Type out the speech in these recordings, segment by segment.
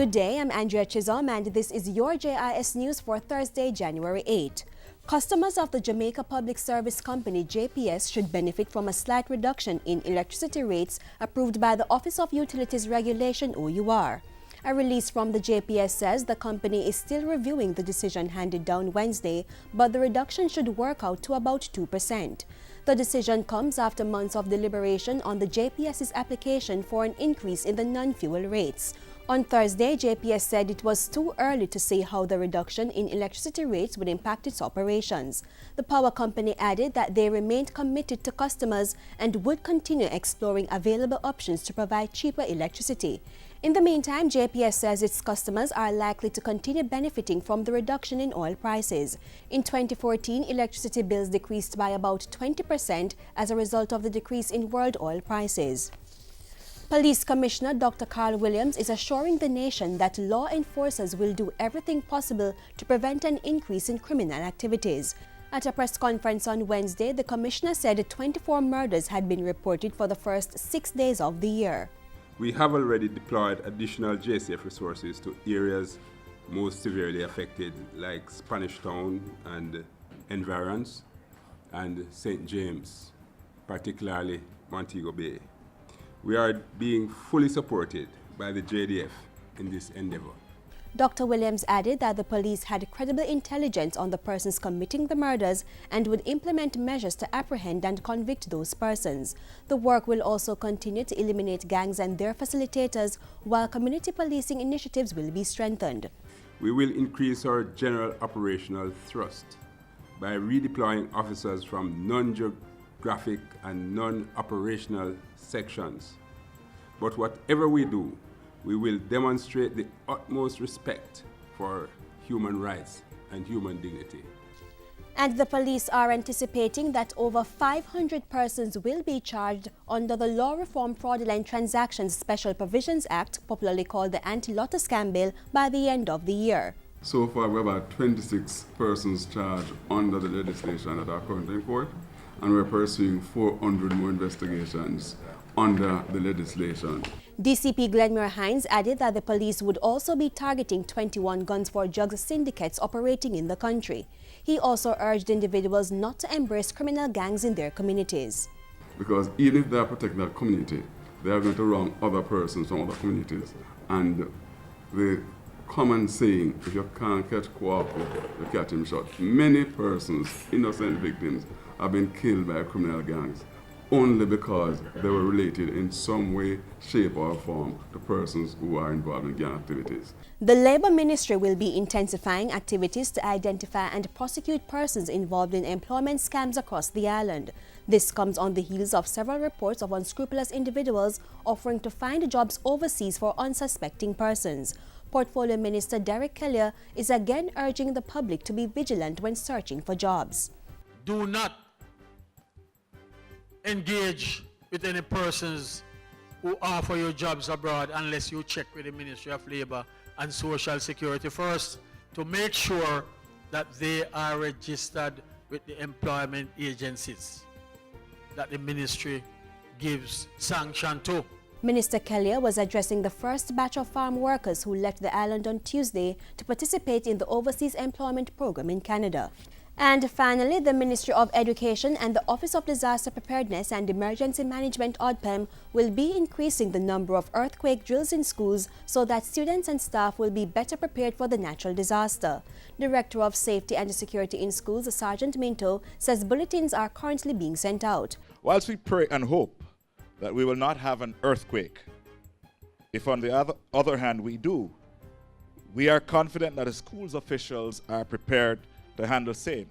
Good day, I'm Andrea Chisholm and this is your JIS News for Thursday, January 8. Customers of the Jamaica Public Service Company JPS should benefit from a slight reduction in electricity rates approved by the Office of Utilities Regulation O.U.R. A release from the JPS says the company is still reviewing the decision handed down Wednesday, but the reduction should work out to about 2%. The decision comes after months of deliberation on the JPS's application for an increase in the non-fuel rates. On Thursday, JPS said it was too early to say how the reduction in electricity rates would impact its operations. The power company added that they remained committed to customers and would continue exploring available options to provide cheaper electricity. In the meantime, JPS says its customers are likely to continue benefiting from the reduction in oil prices. In 2014, electricity bills decreased by about 20% as a result of the decrease in world oil prices. Police Commissioner Dr. Carl Williams is assuring the nation that law enforcers will do everything possible to prevent an increase in criminal activities. At a press conference on Wednesday, the Commissioner said 24 murders had been reported for the first 6 days of the year. We have already deployed additional JSF resources to areas most severely affected like Spanish Town and environs and St. James, particularly Montego Bay. We are being fully supported by the JDF in this endeavor. Dr. Williams added that the police had credible intelligence on the persons committing the murders and would implement measures to apprehend and convict those persons. The work will also continue to eliminate gangs and their facilitators, while community policing initiatives will be strengthened. We will increase our general operational thrust by redeploying officers from non-geographic and non-operational sections. But whatever we do, we will demonstrate the utmost respect for human rights and human dignity. And the police are anticipating that over 500 persons will be charged under the Law Reform Fraudulent Transactions Special Provisions Act, popularly called the Anti-Lotto Scam Bill, by the end of the year. So far, we have about 26 persons charged under the legislation that are currently in court, and we're pursuing 400 more investigations under the legislation. DCP Glenmere Hines added that the police would also be targeting 21 guns for drugs syndicates operating in the country. He also urged individuals not to embrace criminal gangs in their communities. Because even if they are protecting that community, they are going to wrong other persons from other communities. And the common saying, if you can't catch Kwaku, you catch him short. Many persons, innocent victims, have been killed by criminal gangs only because they were related in some way, shape or form to persons who are involved in gang activities. The Labour Ministry will be intensifying activities to identify and prosecute persons involved in employment scams across the island. This comes on the heels of several reports of unscrupulous individuals offering to find jobs overseas for unsuspecting persons. Portfolio Minister Derek Kelly is again urging the public to be vigilant when searching for jobs. Do not engage with any persons who offer you jobs abroad unless you check with the Ministry of Labour and Social Security first to make sure that they are registered with the employment agencies that the ministry gives sanction to. Minister Kelly was addressing the first batch of farm workers who left the island on Tuesday to participate in the Overseas Employment Program in Canada. And finally, the Ministry of Education and the Office of Disaster Preparedness and Emergency Management ODPEM will be increasing the number of earthquake drills in schools so that students and staff will be better prepared for the natural disaster. Director of Safety and Security in Schools, Sergeant Minto, says bulletins are currently being sent out. Whilst we pray and hope that we will not have an earthquake, if on the other hand we do, we are confident that the school's officials are prepared to handle same.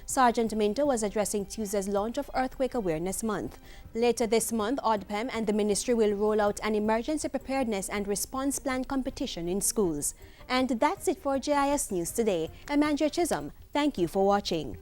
Sergeant Minto was addressing Tuesday's launch of Earthquake Awareness Month. Later this month, ODPEM and the ministry will roll out an emergency preparedness and response plan competition in schools. And that's it for JIS News today. I'm Andrea Chisholm. Thank you for watching.